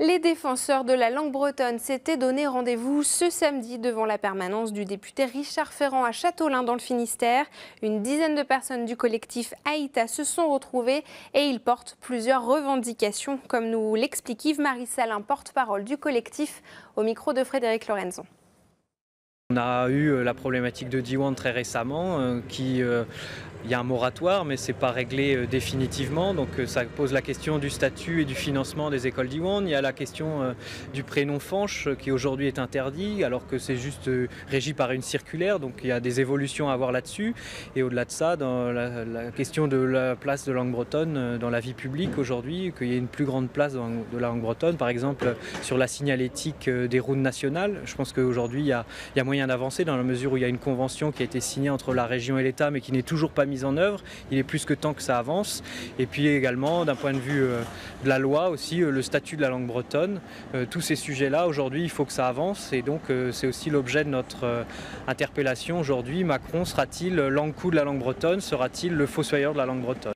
Les défenseurs de la langue bretonne s'étaient donné rendez-vous ce samedi devant la permanence du député Richard Ferrand à Châteaulin dans le Finistère. Une dizaine de personnes du collectif Aïta se sont retrouvées et ils portent plusieurs revendications, comme nous l'explique Yves-Marie Salin, porte-parole du collectif, au micro de Frédéric Lorenzon. On a eu la problématique de Diwan très récemment, il y a un moratoire, mais ce n'est pas réglé définitivement. Donc ça pose la question du statut et du financement des écoles Diwan. Il y a la question du prénom Fanche qui aujourd'hui est interdit, alors que c'est juste régi par une circulaire. Donc il y a des évolutions à voir là-dessus. Et au-delà de ça, dans la question de la place de langue bretonne dans la vie publique aujourd'hui, qu'il y ait une plus grande place de la langue bretonne, par exemple sur la signalétique des routes nationales. Je pense qu'aujourd'hui, il y a moyen d'avancer dans la mesure où il y a une convention qui a été signée entre la région et l'État, mais qui n'est toujours pas mise en œuvre. Il est plus que temps que ça avance. Et puis également, d'un point de vue de la loi aussi, le statut de la langue bretonne. Tous ces sujets-là, aujourd'hui, il faut que ça avance. Et donc, c'est aussi l'objet de notre interpellation aujourd'hui. Macron sera-t-il l'ankou de la langue bretonne? Sera-t-il le fossoyeur de la langue bretonne?